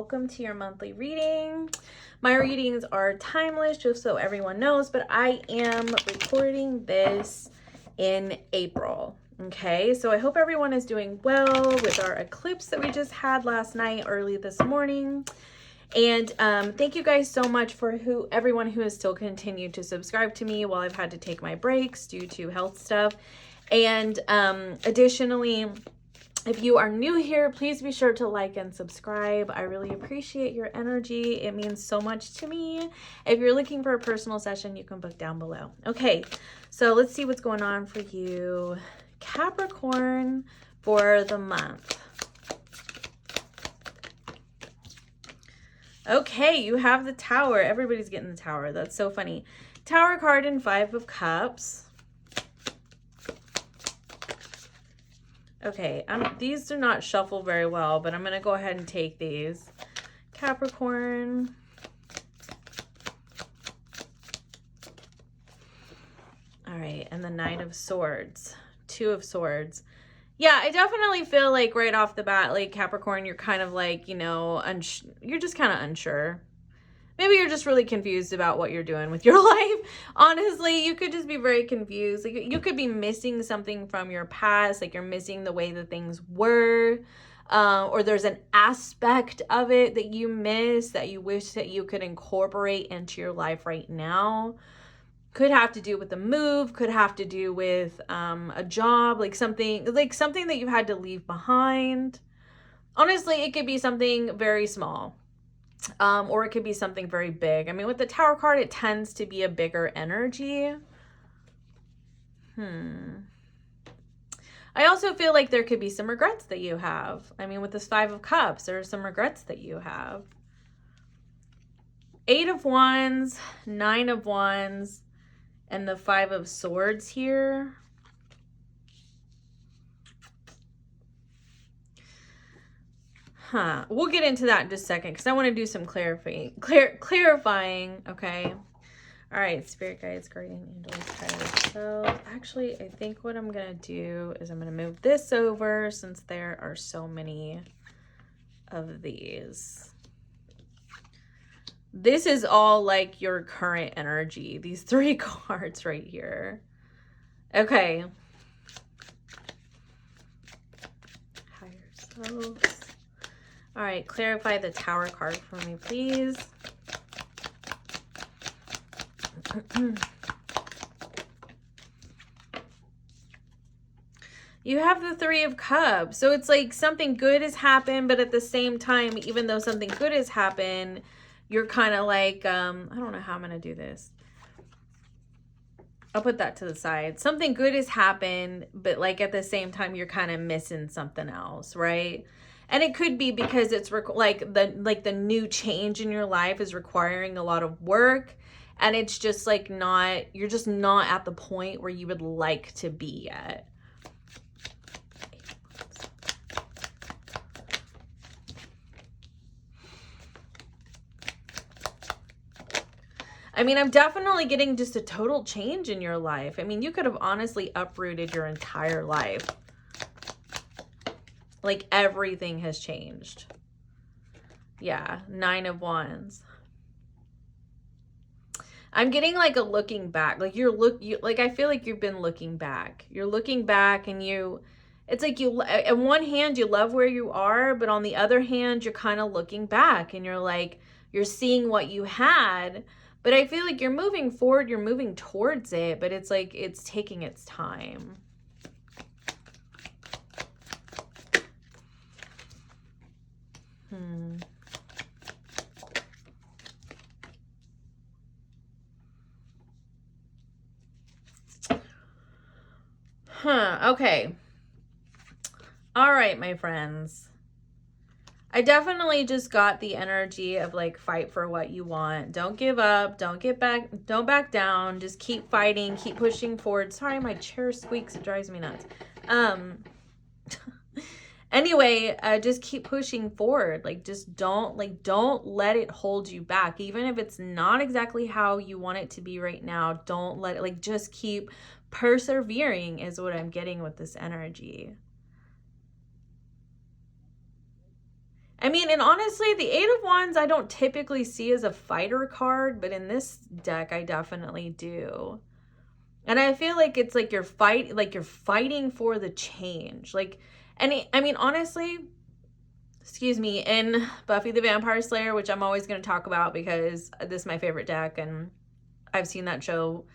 welcome to your monthly reading. My readings are timeless, just so everyone knows, but I am recording this in April. Okay, so I hope everyone is doing well with our eclipse that we just had last night, early this morning. And thank you guys so much for everyone who has still continued to subscribe to me while I've had to take my breaks due to health stuff. And additionally, if you are new here, please be sure to like and subscribe. I really appreciate your energy. It means so much to me. If you're looking for a personal session, you can book down below. Okay, so let's see what's going on for you, Capricorn, for the month. Okay, you have the Tower. Everybody's getting the Tower. That's so funny. Tower card and 5 of Cups. Okay, these do not shuffle very well, but I'm going to go ahead and take these. Capricorn. All right, and the Knight of Swords. 2 of Swords. Yeah, I definitely feel like right off the bat, like Capricorn, you're kind of like, you know, you're just kind of unsure. Maybe you're just really confused about what you're doing with your life. Honestly, you could just be very confused. Like, you could be missing something from your past. Like, you're missing the way that things were. Or there's an aspect of it that you miss that you wish that you could incorporate into your life right now. Could have to do with a move. Could have to do with a job. Like something that you had to leave behind. Honestly, it could be something very small. Or it could be something very big. I mean, with the Tower card, it tends to be a bigger energy. I also feel like there could be some regrets that you have. I mean, with this 5 of Cups, there are some regrets that you have. 8 of Wands, 9 of Wands, and the 5 of Swords here. We'll get into that in just a second because I want to do some clarifying. Okay. All right, Spirit Guides, Guardian Angels, Higher Self. Actually, I think what I'm going to do is I'm going to move this over since there are so many of these. This is all like your current energy. These 3 cards right here. Okay. Higher Self. All right, clarify the Tower card for me, please. You have the 3 of Cups. So it's like something good has happened, but at the same time, even though something good has happened, you're kind of like, I don't know how I'm going to do this. I'll put that to the side. Something good has happened, but like at the same time, you're kind of missing something else, right? And it could be because it's like the new change in your life is requiring a lot of work. And it's just like you're just not at the point where you would like to be yet. I mean, I'm definitely getting just a total change in your life. I mean, you could have honestly uprooted your entire life. Like everything has changed. Yeah, 9 of Wands. I'm getting like a looking back. Like like I feel like you've been looking back. You're looking back and it's like on one hand you love where you are, but on the other hand you're kind of looking back and you're like you're seeing what you had, but I feel like you're moving forward, you're moving towards it, but it's like it's taking its time. Okay. All right, my friends. I definitely just got the energy of like fight for what you want. Don't give up. Don't back down. Just keep fighting. Keep pushing forward. Sorry, my chair squeaks. It drives me nuts. Anyway, just keep pushing forward. Like, just don't let it hold you back. Even if it's not exactly how you want it to be right now, don't let it, like, just keep persevering is what I'm getting with this energy. I mean, and honestly, the Eight of Wands I don't typically see as a fighter card, but in this deck I definitely do. And I feel like it's like you're fighting for the change. Like, I mean, honestly, excuse me, in Buffy the Vampire Slayer, which I'm always going to talk about because this is my favorite deck and I've seen that show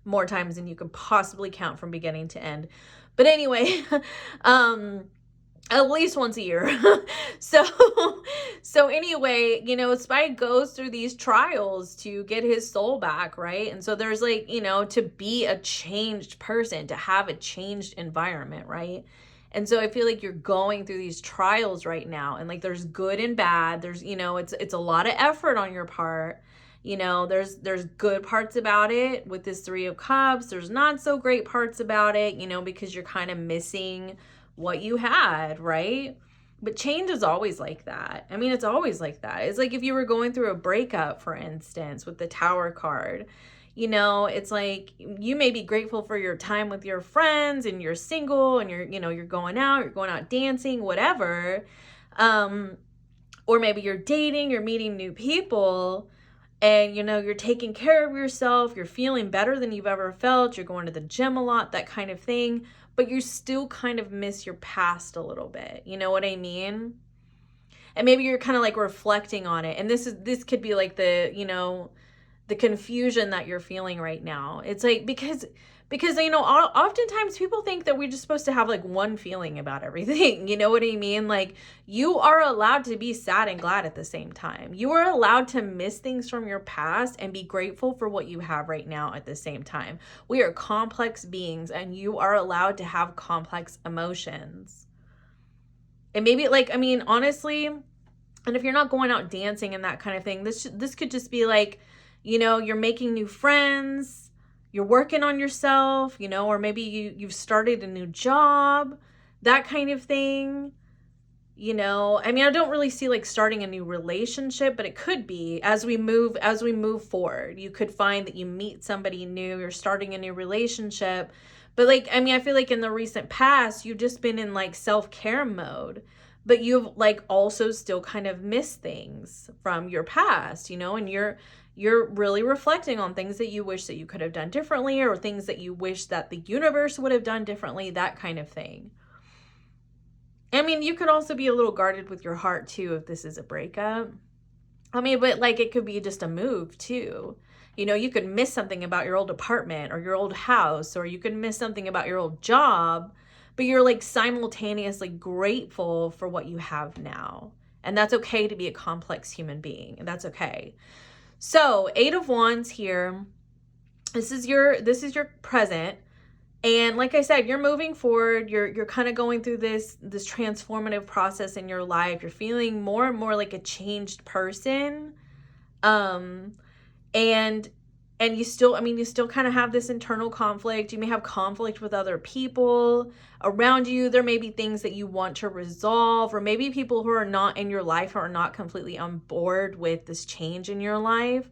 more times than you could possibly count from beginning to end. But anyway, at least once a year. So anyway, you know, Spike goes through these trials to get his soul back, right? And so there's like, you know, to be a changed person, to have a changed environment, right? And so I feel like you're going through these trials right now, and like there's good and bad. There's, you know, it's a lot of effort on your part. You know, there's good parts about it with this Three of Cups. There's not so great parts about it, you know, because you're kind of missing what you had, right? But change is always like that. I mean, it's always like that. It's like if you were going through a breakup, for instance, with the Tower card, you know, it's like you may be grateful for your time with your friends and you're single and you're going out dancing, whatever. Or maybe you're dating, you're meeting new people, and, you know, you're taking care of yourself, you're feeling better than you've ever felt, you're going to the gym a lot, that kind of thing, but you still kind of miss your past a little bit. You know what I mean? And maybe you're kind of like reflecting on it. And this could be like the, you know, the confusion that you're feeling right now. It's like, because, you know, oftentimes people think that we're just supposed to have like one feeling about everything. You know what I mean? Like, you are allowed to be sad and glad at the same time. You are allowed to miss things from your past and be grateful for what you have right now at the same time. We are complex beings, and you are allowed to have complex emotions. And maybe, like, I mean, honestly, and if you're not going out dancing and that kind of thing, this could just be like, you know, you're making new friends, you're working on yourself, you know, or maybe you've started a new job, that kind of thing. You know, I mean, I don't really see like starting a new relationship, but it could be as we move forward. You could find that you meet somebody new, you're starting a new relationship. But like, I mean, I feel like in the recent past, you've just been in like self-care mode, but you've like also still kind of missed things from your past, you know, and you're really reflecting on things that you wish that you could have done differently, or things that you wish that the universe would have done differently, that kind of thing. I mean, you could also be a little guarded with your heart too if this is a breakup. I mean, but like it could be just a move too. You know, you could miss something about your old apartment or your old house, or you could miss something about your old job, but you're like simultaneously grateful for what you have now. And that's okay to be a complex human being. And that's okay. So, Eight of Wands here. This is your present. And like I said, you're moving forward. You're kind of going through this transformative process in your life. You're feeling more and more like a changed person. And you still, I mean, you still kind of have this internal conflict. You may have conflict with other people around you. There may be things that you want to resolve, or maybe people who are not in your life are not completely on board with this change in your life.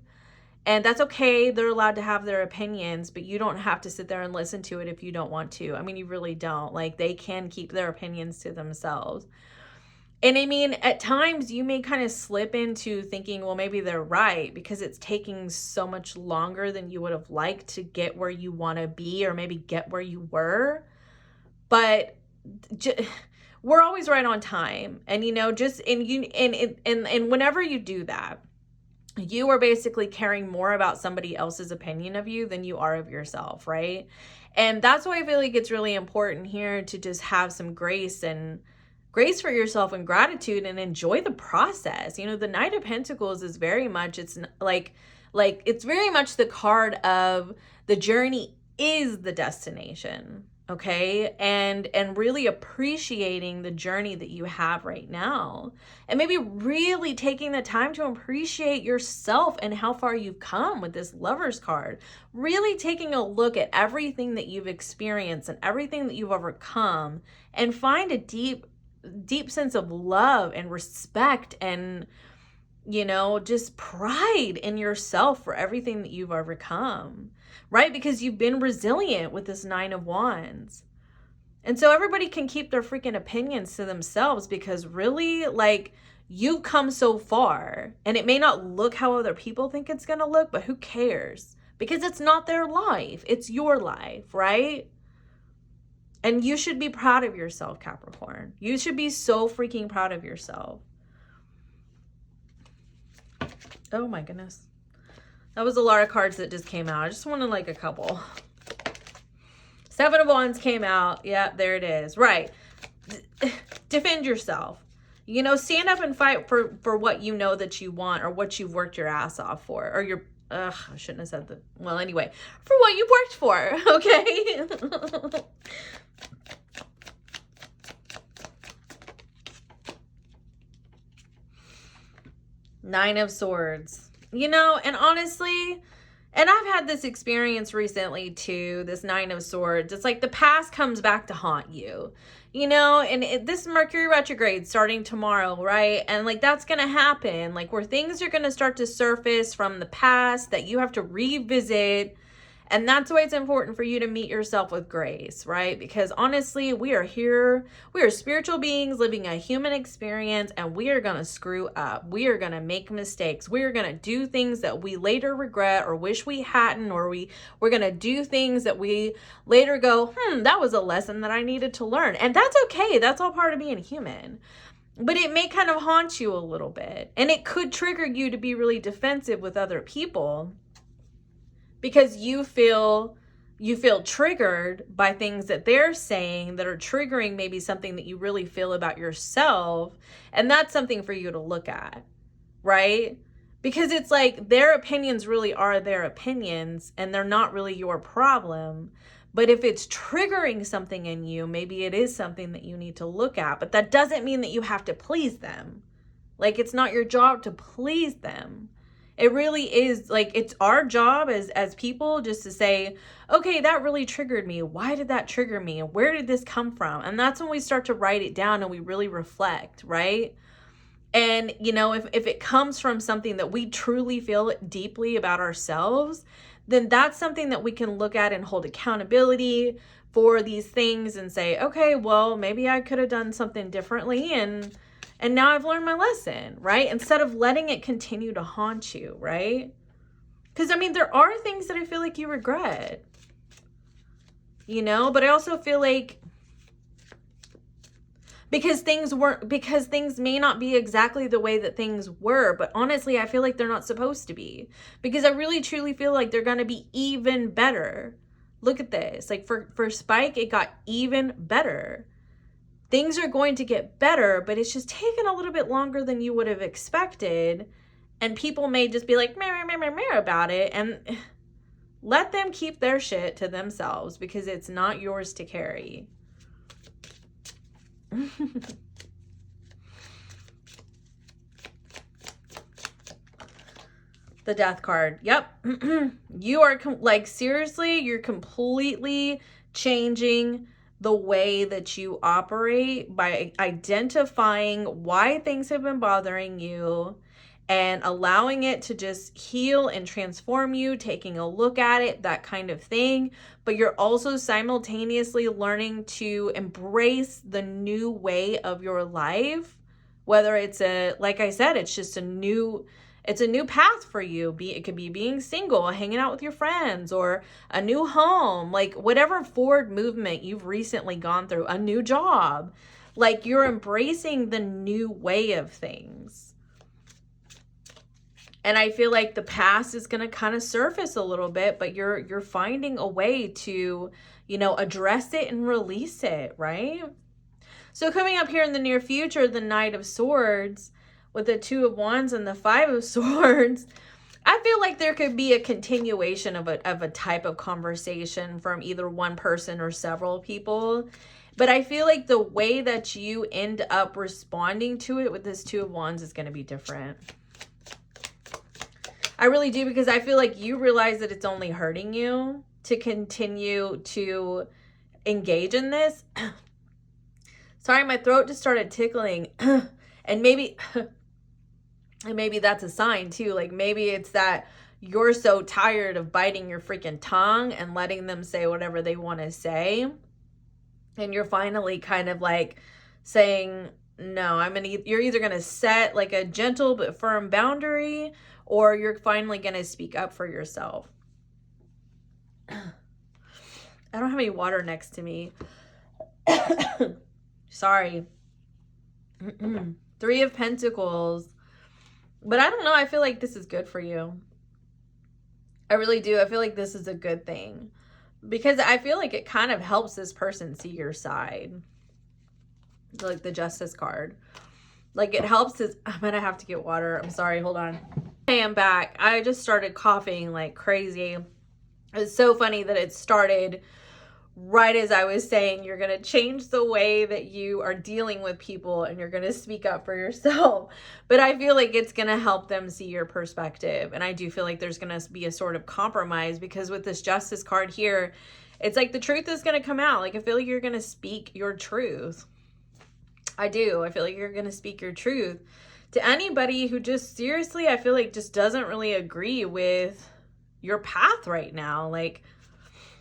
And that's okay. They're allowed to have their opinions, but you don't have to sit there and listen to it if you don't want to. I mean, you really don't. Like, they can keep their opinions to themselves. And I mean, at times you may kind of slip into thinking, well, maybe they're right, because it's taking so much longer than you would have liked to get where you want to be, or maybe get where you were. But we're always right on time. And, you know, and whenever you do that, you are basically caring more about somebody else's opinion of you than you are of yourself, right? And that's why I feel like it's really important here to just have some grace for yourself and gratitude, and enjoy the process. You know, the Knight of Pentacles is very much, it's like it's very much the card of the journey is the destination, okay? And really appreciating the journey that you have right now, and maybe really taking the time to appreciate yourself and how far you've come with this Lover's card. Really taking a look at everything that you've experienced and everything that you've overcome, and find a deep sense of love and respect and, you know, just pride in yourself for everything that you've overcome, right? Because you've been resilient with this Nine of Wands. And so everybody can keep their freaking opinions to themselves, because really, like, you've come so far, and it may not look how other people think it's going to look, but who cares? Because it's not their life. It's your life, right? And you should be proud of yourself, Capricorn. You should be so freaking proud of yourself. Oh my goodness. That was a lot of cards that just came out. I just wanted like a couple. Seven of Wands came out. Yep, there it is. Right. Defend yourself. You know, stand up and fight for what you know that you want, or what you've worked your ass off for, or your, I shouldn't have said that. Well, anyway, for what you've worked for, okay? Nine of Swords. You know, and honestly, and I've had this experience recently too, this Nine of Swords. It's like the past comes back to haunt you, you know, and this Mercury retrograde starting tomorrow, right? And like that's going to happen, like where things are going to start to surface from the past that you have to revisit. And that's why it's important for you to meet yourself with grace, right? Because honestly, we are here, we are spiritual beings living a human experience, and we are going to screw up. We are going to make mistakes. We are going to do things that we later regret or wish we hadn't, or we're going to do things that we later go, that was a lesson that I needed to learn. And that's okay. That's all part of being human. But it may kind of haunt you a little bit, and it could trigger you to be really defensive with other people, because you feel triggered by things that they're saying that are triggering maybe something that you really feel about yourself. And that's something for you to look at, right? Because it's like their opinions really are their opinions, and they're not really your problem. But if it's triggering something in you, maybe it is something that you need to look at. But that doesn't mean that you have to please them. Like, it's not your job to please them. It really is, like, it's our job as people just to say, okay, that really triggered me. Why did that trigger me? And where did this come from? And that's when we start to write it down and we really reflect, right? And, you know, if it comes from something that we truly feel deeply about ourselves, then that's something that we can look at and hold accountability for these things and say, okay, well, maybe I could have done something differently, and now I've learned my lesson, right? Instead of letting it continue to haunt you, right? Because, I mean, there are things that I feel like you regret, you know? But I also feel like because things may not be exactly the way that things were, but honestly, I feel like they're not supposed to be. Because I really, truly feel like they're going to be even better. Look at this. Like, for Spike, it got even better. Things are going to get better, but it's just taken a little bit longer than you would have expected. And people may just be like, meh about it. And let them keep their shit to themselves, because it's not yours to carry. The Death card. Yep. You are, like, seriously, you're completely changing the way that you operate by identifying why things have been bothering you and allowing it to just heal and transform you, taking a look at it, that kind of thing. But you're also simultaneously learning to embrace the new way of your life, whether it's like I said, it's just a new path for you. It could be being single, hanging out with your friends, or a new home, like whatever forward movement you've recently gone through, a new job, like you're embracing the new way of things. And I feel like the past is going to kind of surface a little bit, but you're finding a way to, you know, address it and release it, right? So coming up here in the near future, the Knight of Swords with the Two of Wands and the Five of Swords, I feel like there could be a continuation of a type of conversation from either one person or several people. But I feel like the way that you end up responding to it with this Two of Wands is going to be different. I really do, because I feel like you realize that it's only hurting you to continue to engage in this. Sorry, my throat just started tickling. And maybe that's a sign too. Like, maybe it's that you're so tired of biting your freaking tongue and letting them say whatever they want to say. And you're finally kind of like saying, no, you're either going to set like a gentle but firm boundary, or you're finally going to speak up for yourself. I don't have any water next to me. Sorry. 3 of Pentacles. But I don't know. I feel like this is good for you. I really do. I feel like this is a good thing. Because I feel like it kind of helps this person see your side. Like the Justice card. Like it helps this. I'm going to have to get water. I'm sorry. Hold on. Hey, I'm back. I just started coughing like crazy. It's so funny that it started right as I was saying you're going to change the way that you are dealing with people and you're going to speak up for yourself. But I feel like it's going to help them see your perspective. And I do feel like there's going to be a sort of compromise, because with this Justice card here, it's like the truth is going to come out. Like I feel like you're going to speak your truth. I do. I feel like you're going to speak your truth to anybody who just seriously, I feel like just doesn't really agree with your path right now. Like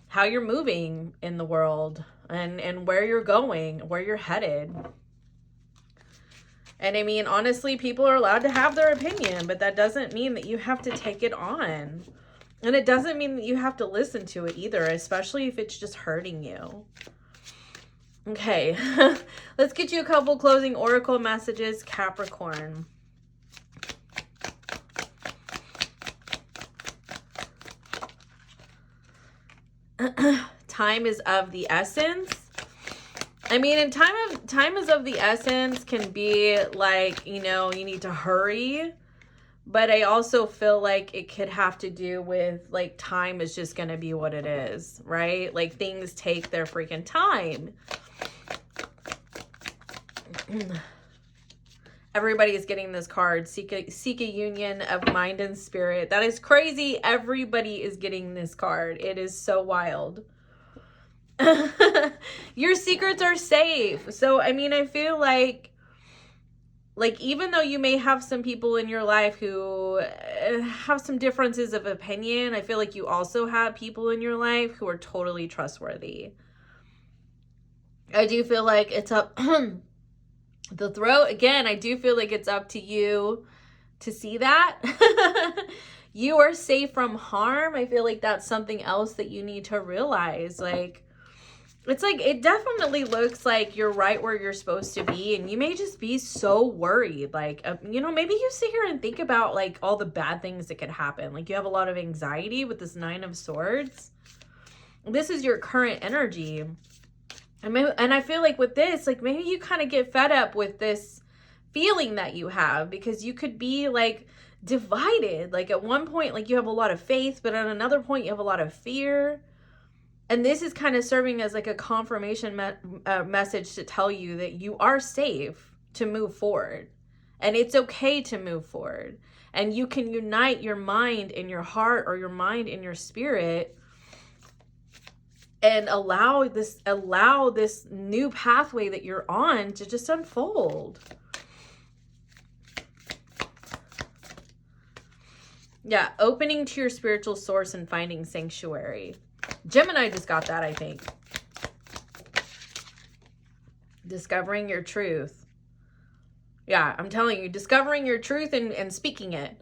how you're moving in the world and where you're going, where you're headed. And I mean, honestly, people are allowed to have their opinion, but that doesn't mean that you have to take it on. And it doesn't mean that you have to listen to it either, especially if it's just hurting you. Okay, let's get you a couple closing oracle messages, Capricorn. Time is of the essence. I mean, and time is of the essence can be like, you know, you need to hurry. But I also feel like it could have to do with like time is just going to be what it is, right? Like things take their freaking time. Everybody is getting this card. Seek a union of mind and spirit. That is crazy. Everybody is getting this card. It is so wild. Your secrets are safe. So, I mean, I feel like even though you may have some people in your life who have some differences of opinion, I feel like you also have people in your life who are totally trustworthy. I do feel like it's up the throat. Again, I do feel like it's up to you to see that. You are safe from harm. I feel like that's something else that you need to realize. Like, it's like, it definitely looks like you're right where you're supposed to be. And you may just be so worried. Like, you know, maybe you sit here and think about like all the bad things that could happen. Like you have a lot of anxiety with this 9 of Swords. This is your current energy. And I feel like with this, like maybe you kind of get fed up with this feeling that you have, because you could be like divided. Like at one point, like you have a lot of faith, but at another point you have a lot of fear. And this is kind of serving as like a confirmation message to tell you that you are safe to move forward. And it's okay to move forward. And you can unite your mind and your heart, or your mind and your spirit, and allow this new pathway that you're on to just unfold. Yeah, opening to your spiritual source and finding sanctuary. Gemini just got that, I think. Discovering your truth. Yeah, I'm telling you, discovering your truth and speaking it.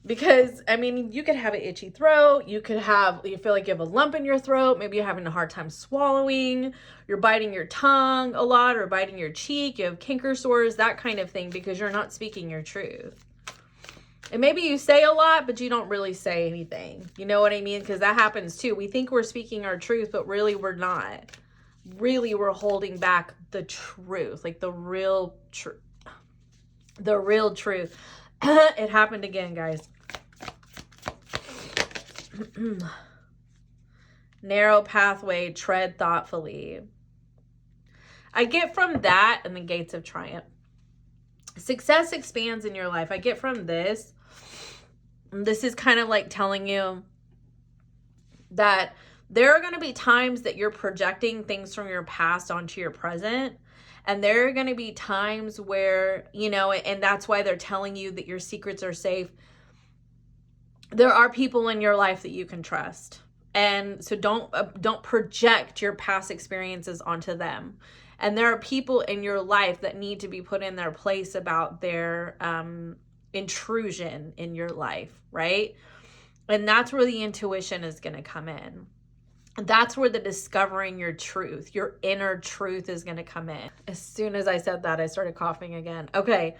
Because, I mean, you could have an itchy throat. You feel like you have a lump in your throat. Maybe you're having a hard time swallowing. You're biting your tongue a lot, or biting your cheek. You have canker sores, that kind of thing, because you're not speaking your truth. And maybe you say a lot, but you don't really say anything. You know what I mean? Because that happens too. We think we're speaking our truth, but really we're not. Really, we're holding back the truth, like the real truth. The real truth. It happened again, guys. Narrow pathway, tread thoughtfully. I get from that and the gates of triumph. Success expands in your life. I get from this. This is kind of like telling you that there are going to be times that you're projecting things from your past onto your present. And there are going to be times where, you know, and that's why they're telling you that your secrets are safe. There are people in your life that you can trust. And so don't project your past experiences onto them. And there are people in your life that need to be put in their place about their intrusion in your life, right? And that's where the intuition is going to come in. That's where the discovering your truth, your inner truth is going to come in. As soon as I said that, I started coughing again. Okay.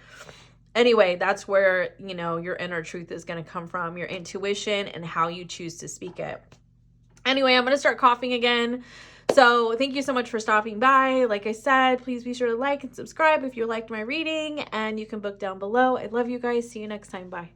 Anyway, that's where, you know, your inner truth is going to come from, your intuition and how you choose to speak it. Anyway, I'm going to start coughing again. So thank you so much for stopping by. Like I said, please be sure to like and subscribe if you liked my reading, and you can book down below. I love you guys. See you next time. Bye.